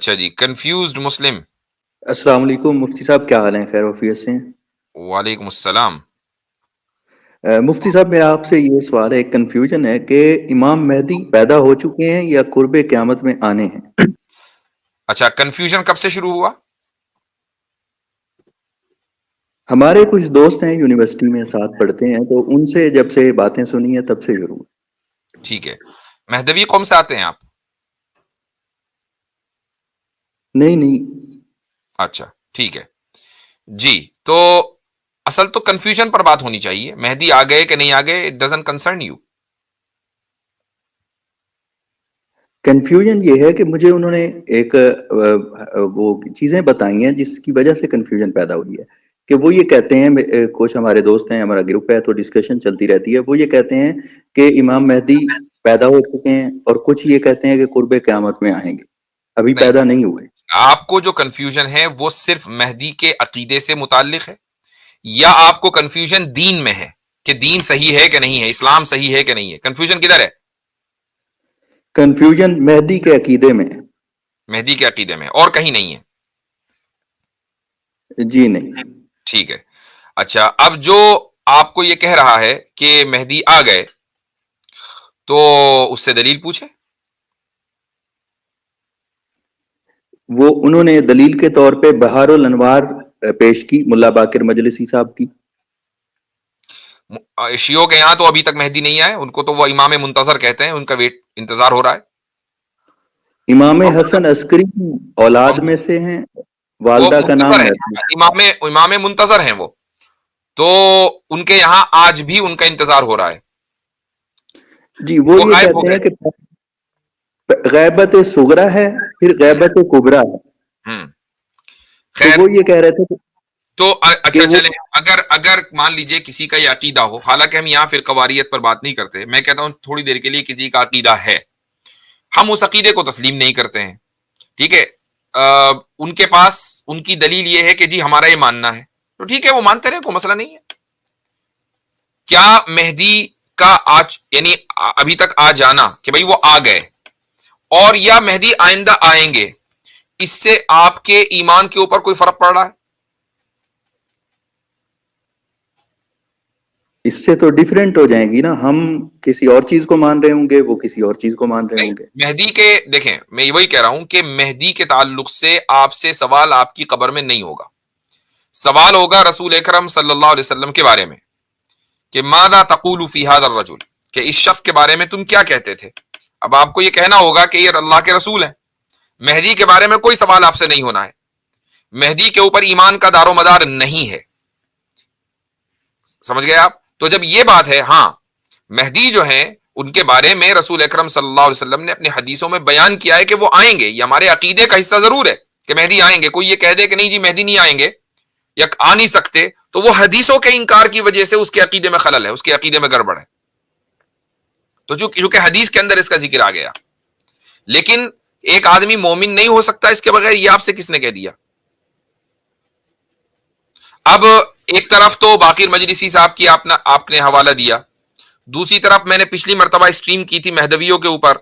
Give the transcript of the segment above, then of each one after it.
अच्छा जी, कंफ्यूज्ड मुस्लिम। अस्सलाम वालेकुम मुफ्ती साहब, क्या हाल है? खैर वफियत से हैं? वालेकुम अस्सलाम। मुफ्ती साहब, मेरा आपसे ये सवाल है, एक कन्फ्यूजन है कि इमाम मेहदी पैदा हो चुके हैं या कुर्बे क़यामत में आने हैं। अच्छा, कंफ्यूजन कब से शुरू हुआ? हमारे कुछ दोस्त हैं, यूनिवर्सिटी में साथ पढ़ते हैं, तो उनसे जब से बातें सुनी है तब से शुरू हुआ। ठीक है, महदवी कौम से आते हैं आप? नहीं नहीं। अच्छा, ठीक है जी। तो असल तो कंफ्यूजन पर बात होनी चाहिए, मेहदी आ गए कि नहीं आ गए, it doesn't concern you. Confusion ये है कि मुझे उन्होंने एक वो चीज़ें बताई हैं जिसकी वजह से कन्फ्यूजन पैदा हुई है। कि वो ये कहते हैं, कुछ हमारे दोस्त हैं, हमारा ग्रुप है, तो डिस्कशन चलती रहती है। वो ये कहते हैं कि इमाम मेहदी पैदा हो चुके हैं, और कुछ ये कहते हैं कि कुर्बे क़यामत में आएंगे, अभी नहीं, पैदा नहीं हुए। आपको जो कंफ्यूजन है वो सिर्फ मेहदी के अकीदे से मुताल्लिक है, या आपको कंफ्यूजन दीन में है कि दीन सही है कि नहीं है, इस्लाम सही है कि नहीं है? कंफ्यूजन किधर है? कन्फ्यूजन मेहदी के अकीदे में है। मेहदी के अकीदे में, और कहीं नहीं है? जी नहीं। ठीक है। अच्छा, अब जो आपको ये कह रहा है कि मेहदी आ गए, तो उससे दलील पूछे। वो उन्होंने दलील के तौर पे बहारुल अनवार पेश की, मुल्ला बाकिर मजलिसी साहब की। शियों के यहां तो अभी तक मेहदी नहीं आए, उनको तो वो इमाम मुंतजर कहते हैं, उनका वेट इंतजार हो रहा है। इमाम हसन अस्करी की औलाद में से हैं, वो वालदा का नाम मुंतजर है, महफूज। इमाम इमाम मुंतजर हैं वो, तो उनके यहां आज भी उनका इंतजार हो रहा है। जी, वो वो ये गायब हो कहते गए। हैं कि गैबत सुगरा है, फिर गैबत कुबरा है। हम्म। तो खैर, वो ये कह रहे थे तो कि अच्छा वो चले, अगर अगर मान लीजिए किसी का ये अकीदा हो, हालांकि हम यहाँ फिर कवारियत पर बात नहीं करते, मैं कहता हूं थोड़ी देर के लिए किसी का अकीदा है, हम उस अकीदे को तस्लीम नहीं करते हैं, ठीक है। उनके पास उनकी दलील ये है कि जी हमारा ये मानना है, तो ठीक है, वो मानते रहे, कोई मसला नहीं है। क्या मेहदी का आज यानी अभी तक आ जाना कि भाई वो आ गए, और या मेहदी आइंदा आएंगे, इससे आपके ईमान के ऊपर कोई फर्क पड़ रहा है? इससे तो डिफरेंट हो जाएंगी ना। हम किसी और चीज को मान रहे होंगे, वो किसी और चीज को मान रहे नहीं, होंगे। मेहदी के देखें, मैं वही कह रहा हूं कि मेहदी के ताल्लुक से आपसे सवाल आपकी कब्र में नहीं होगा, सवाल होगा रसूल अकरम सल्लल्लाहु अलैहि वसल्लम के बारे में कि मादा तकूलु फी हादर रजुल, कि इस शख्स के बारे में तुम क्या कहते थे। अब आपको ये कहना होगा कि ये अल्लाह के रसूल है। मेहदी के बारे में कोई सवाल आपसे नहीं होना है, मेहदी के ऊपर ईमान का दारोमदार नहीं है। समझ गए आप? तो जब ये बात है, हाँ, मेहदी जो है उनके बारे में रसूल अकरम सल्लल्लाहु अलैहि वसल्लम ने अपनी हदीसों में बयान किया है कि वो आएंगे, ये हमारे अकीदे का हिस्सा जरूर है कि मेहदी आएंगे। कोई ये कह दे कि नहीं जी मेहदी नहीं आएंगे या आ नहीं सकते, तो वो हदीसों के इंकार की वजह से उसके अकीदे में खलल है, उसके अकीदे में गड़बड़ है। तो चूंकि हदीस के अंदर इसका जिक्र आ गया, लेकिन एक आदमी मोमिन नहीं हो सकता इसके बगैर, ये आपसे किसने कह दिया? अब एक तरफ तो बाकिर मजलिसी साहब की आपने हवाला दिया, दूसरी तरफ मैंने पिछली मर्तबा स्ट्रीम की थी महदवियों के ऊपर।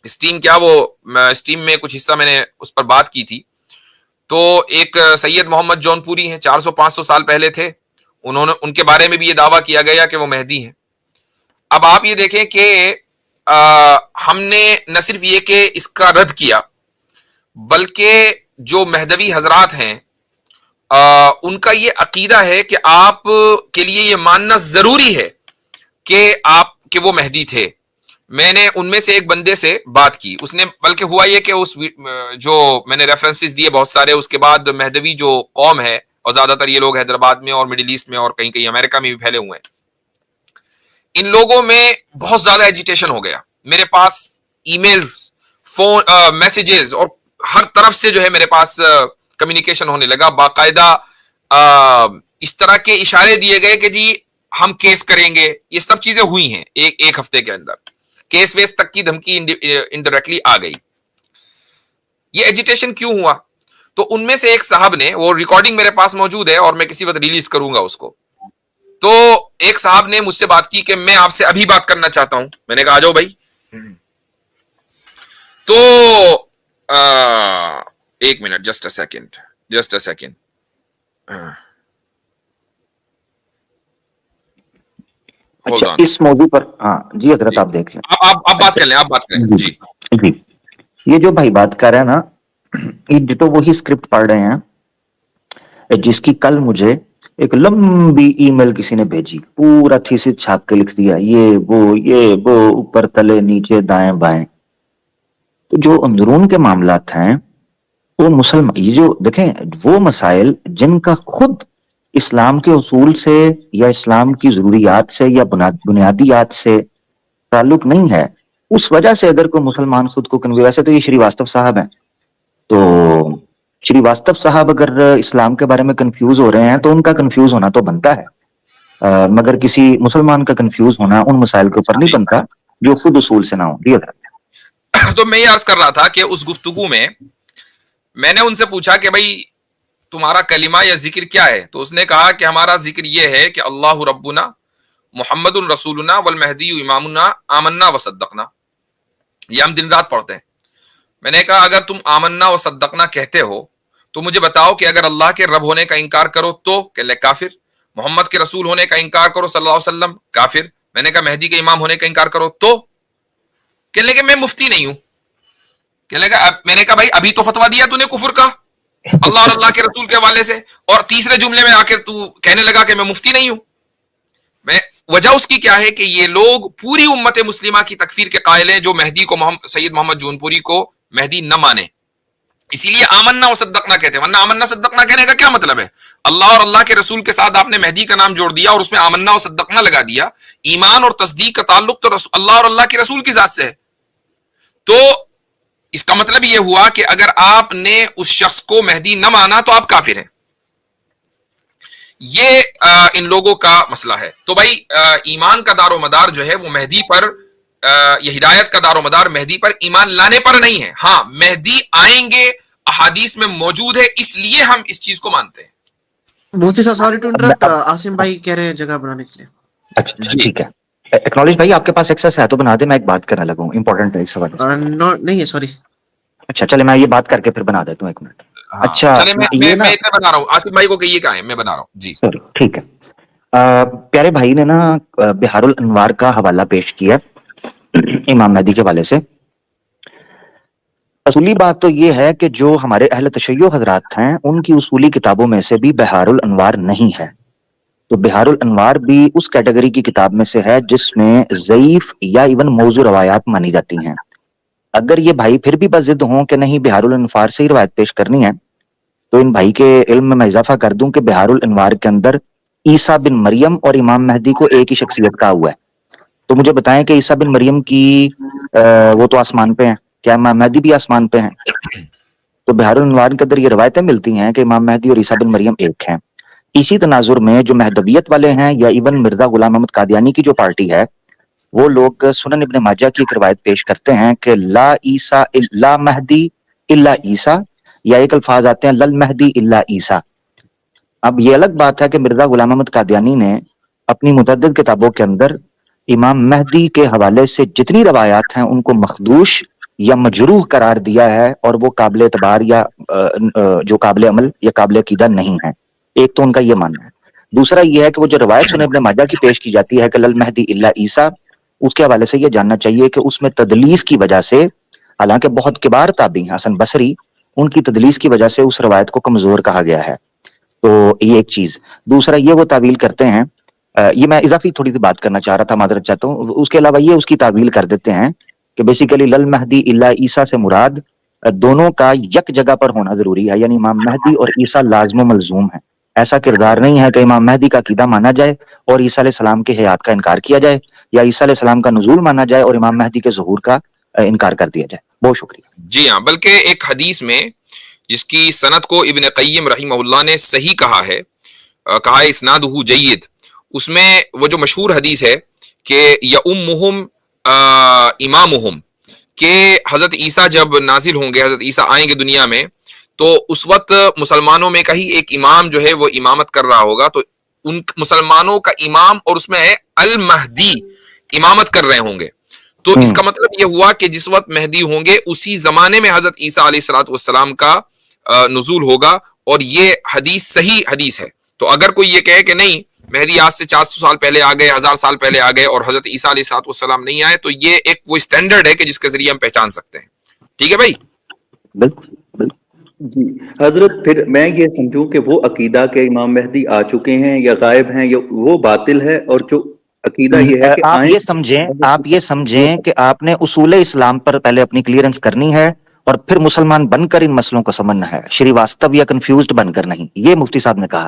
स्ट्रीम क्या, वो स्ट्रीम में कुछ हिस्सा मैंने उस पर बात की थी। तो एक सैयद मोहम्मद जौनपुरी हैं, 400-500 साल पहले थे, उन्होंने उनके बारे में भी ये दावा किया गया कि वो मेहदी हैं। अब आप ये देखें कि हमने न सिर्फ ये कि इसका रद्द किया, बल्कि जो मेहदवी हजरात हैं उनका ये अकीदा है कि आप के लिए ये मानना जरूरी है कि वो मेहदी थे। मैंने उनमें से एक बंदे से बात की, उसने बल्कि हुआ ये कि जो मैंने रेफरेंसेस दिए बहुत सारे, उसके बाद मेहदवी जो कौम है, और ज्यादातर ये लोग हैदराबाद में और मिडिल ईस्ट में और कहीं कहीं अमेरिका में भी फैले हुए हैं, इन लोगों में बहुत ज्यादा एजिटेशन हो गया। मेरे पास ईमेल्स, फोन, मैसेजेस और हर तरफ से जो है मेरे पास कम्युनिकेशन होने लगा। बाकायदा इस तरह के इशारे दिए गए कि जी हम केस करेंगे, ये सब चीजें हुई हैं एक हफ्ते के अंदर, केस वेस तक की धमकी इनडायरेक्टली आ गई। ये एजिटेशन क्यों हुआ? तो उनमें से एक साहब ने, वो रिकॉर्डिंग मेरे पास मौजूद है और मैं किसी वक्त रिलीज करूंगा उसको, तो एक साहब ने मुझसे बात की कि मैं आपसे अभी बात करना चाहता हूं। मैंने कहा आ जाओ भाई। तो एक minute, just a second. Hold अच्छा, ऑन। इस मौजू पर, हाँ जी हजरत, जी, आप देख लें। आप बात अच्छा कर लें, आप बात करें जी जी। जी, ये जो भाई बात कर रहे हैं ना, ये तो वही स्क्रिप्ट पढ़ रहे हैं जिसकी कल मुझे एक लंबी ईमेल किसी ने भेजी, पूरा थीसिस छाप के लिख दिया, ये वो ऊपर तले नीचे दाएं बाएं। तो जो अंदरून के मामलात हैं, वो मुसलमान, ये जो देखें, वो मसाइल जिनका खुद इस्लाम के उसूल से या इस्लाम की जरूरियात से या बुनियादियात से ताल्लुक नहीं है, उस वजह से अगर कोई मुसलमान खुद को कन्वे, वैसे तो ये श्रीवास्तव साहब हैं, तो श्रीवास्तव साहब अगर इस्लाम के बारे में कंफ्यूज हो रहे हैं तो उनका कंफ्यूज होना तो बनता है, मगर किसी मुसलमान का कंफ्यूज होना उन मसाइल के ऊपर नहीं जी। बनता जो खुद उसूल से ना हो। जी हजरत। तो मैं ये अर्ज कर रहा था कि उस गुफ्तगू में मैंने उनसे पूछा कि भाई तुम्हारा कलिमा या जिक्र क्या है, तो उसने कहा कि हमारा जिक्र ये है कि अल्लाह रब्बुना मुहम्मदुन रसूलुना वल महदी इमामुना आमन्ना व सद्दकना, ये हम दिन रात पढ़ते हैं। मैंने कहा अगर तुम आमन्ना व सद्दकना कहते हो तो मुझे बताओ कि अगर अल्लाह के रब होने का इंकार करो तो कहले काफिर, मोहम्मद के रसूल होने का इंकार करो सल्लल्लाहु अलैहि वसल्लम, काफिर। मैंने कहा मेहदी के इमाम होने का इंकार करो तो कहने लगे मैं मुफ्ती नहीं हूं। कहने लगा मैंने कहा भाई अभी तो फतवा दिया तूने कुफर का अल्लाह और अल्लाह के रसूल के हवाले से, और तीसरे जुमले में आकर तू कहने लगा कि मैं मुफ्ती नहीं हूं। मैं वजह उसकी क्या है कि ये लोग पूरी उम्मत मुस्लिमा की तकफीर के कायल हैं जो मेहदी को सैयद मोहम्मद जौनपुरी को मेहदी न माने, इसीलिए आमन्ना व सद्दकना कहते हैं। वरना आमन्ना सद्दकना कहने का क्या मतलब है? अल्लाह और अल्लाह के रसूल के साथ आपने मेहदी का नाम जोड़ दिया और उसमें आमन्ना व सद्दकना लगा दिया। ईमान और तस्दीक का ताल्लुक तो अल्लाह और अल्लाह के रसूल की जात से है। तो इसका मतलब यह हुआ कि अगर आपने उस शख्स को मेहदी न माना तो आप काफिर हैं। ये इन लोगों का मसला है। तो भाई ईमान का दारो मदार जो है वो मेहदी पर, ये हिदायत का दारो मदार मेहदी पर, ईमान लाने पर नहीं है। हाँ, मेहदी आएंगे, अहादीस में मौजूद है, इसलिए हम इस चीज को मानते हैं। मुफ्ती साहब सॉरी टू इंटरप्ट, आसिम भाई कह रहे हैं जगह बनाने के लिए। अच्छा ठीक है, एक्नॉलेज भाई आपके पास एक्सेस है तो बना दे, मैं एक बात करने लगा हूँ, इंपॉर्टेंट है इस हवाले से। नहीं है, सॉरी। अच्छा चले, मैं ये बात करके फिर बना देता हूँ, एक मिनट। हाँ, अच्छा चले मैं इतना बना रहा हूँ, आसिफ भाई को कहिए कहाँ है, मैं बना रहा हूँ जी। सॉरी, ठीक है। प्यारे भाई ने ना बिहारुल अनवार का हवाला पेश किया इमाम मेहदी के हवाले से। असूली बात तो ये है कि जो हमारे अहले तशय्यो हजरात हैं उनकी उसूली किताबों में से भी बिहारुल अनवार नहीं है। तो बिहारुल अनवार भी उस कैटेगरी की किताब में से है जिसमें ज़ईफ या इवन मौजू रवायात मानी जाती हैं। अगर ये भाई फिर भी बजिद हों कि नहीं बिहारुल अनवार से ही रवायत पेश करनी है, तो इन भाई के इल्म में मैं इजाफा कर दूं कि बिहारुल अनवार के अंदर ईसा बिन मरियम और इमाम मेहदी को एक ही शख्सियत कहा हुआ है। तो मुझे बताएं कि ईसा बिन मरियम की वो तो आसमान पे हैं, क्या इमाम मेहदी भी आसमान पे हैं? तो बिहारुल अनवार के अंदर ये रवायतें मिलती हैं कि इमाम मेहदी और ईसा बिन मरियम एक हैं। इसी तनाजुर में जो महदवियत वाले हैं या इवन मिर्जा गुलाम अहमद कादियानी की जो पार्टी है, वो लोग सुनन इब्ने माजा की एक रवायत पेश करते हैं कि ला महदी इल्ला ईसा, या एक अल्फाज आते हैं लल महदी इल्ला ईसा। अब ये अलग बात है कि मिर्जा गुलाम अहमद कादियानी ने अपनी मुतअद्दिद किताबों के अंदर इमाम मेहदी के हवाले से जितनी रवायात हैं उनको मखदूश या मजरूह करार दिया है, और वो काबिल एतबार या जो काबिल अमल या काबिल अकीदा नहीं है। एक तो उनका ये मानना है। दूसरा ये है कि वो जो रवायत सुनन इब्ने माजा की पेश की जाती है कि लल महदी इल्ला ईसा, उसके हवाले से ये जानना चाहिए कि उसमें तदलीस की वजह से, हालांकि बहुत किबार ताबी हसन बसरी, उनकी तदलीस की वजह से उस रवायत को कमजोर कहा गया है। तो ये एक चीज। दूसरा ये वो तावील करते हैं, ये मैं इजाफी थोड़ी सी बात करना चाह रहा था, मादरत चाहता हूँ। उसके अलावा ये उसकी तावील कर देते हैं कि बेसिकली लल महदी इल्ला ईसा से मुराद दोनों का यक जगह पर होना जरूरी है, यानी इमाम मेहदी और ईसा लाजम मलजूम है। ऐसा किरदार नहीं है कि इमाम मेहदी का अकीदा माना जाए और ईसा अलैहिस्सलाम के हयात का इनकार किया जाए, या ईसा अलैहिस्सलाम का नुज़ूल माना जाए और इमाम मेहदी के ज़ुहूर का इनकार कर दिया जाए। बहुत शुक्रिया। जी हाँ, बल्कि एक हदीस में जिसकी सनद को इब्न क़य्यिम रहिमहुल्लाह ने सही कहा है, कहा है इस्नादुहु जय्यिद, उसमें वो जो मशहूर हदीस है कि यउम्मुहुम इमामुहुम, कि हजरत ईसा जब नाजिल होंगे, हजरत ईसा आएंगे दुनिया में, तो उस वक्त मुसलमानों में का ही एक इमाम जो है वो इमामत कर रहा होगा। तो उन मुसलमानों का इमाम और उसमें अल महदी इमामत कर रहे होंगे। تو اس کا مطلب یہ ہوا کہ جس وقت مہدی ہوں گے اسی زمانے میں حضرت عیسیٰ علیہ الصلوۃ والسلام کا نزول ہوگا، اور یہ حدیث صحیح حدیث ہے. تو اگر کوئی یہ کہے کہ نہیں مہدی آج سے 400 سال پہلے آ گئے، 1000 سال پہلے آ گئے اور حضرت عیسیٰ علیہ الصلوۃ والسلام نہیں آئے، تو یہ ایک وہ اسٹینڈرڈ ہے کہ جس کے ذریعے ہم پہچان سکتے ہیں. ٹھیک ہے بھائی؟ بالکل. جی حضرت، پھر میں یہ سمجھوں کہ وہ عقیدہ کہ امام مہدی آ چکے ہیں یا غائب ہیں وہ باطل ہے، اور جو عقیدہ یہ ہے کہ آپ یہ سمجھیں کہ آپ نے اصول اسلام پر پہلے اپنی کلیئرنس کرنی ہے اور پھر مسلمان بن کر ان مسئلوں کو سمجھنا ہے، شریواستو یا کنفیوزڈ بن کر نہیں. یہ مفتی صاحب نے کہا.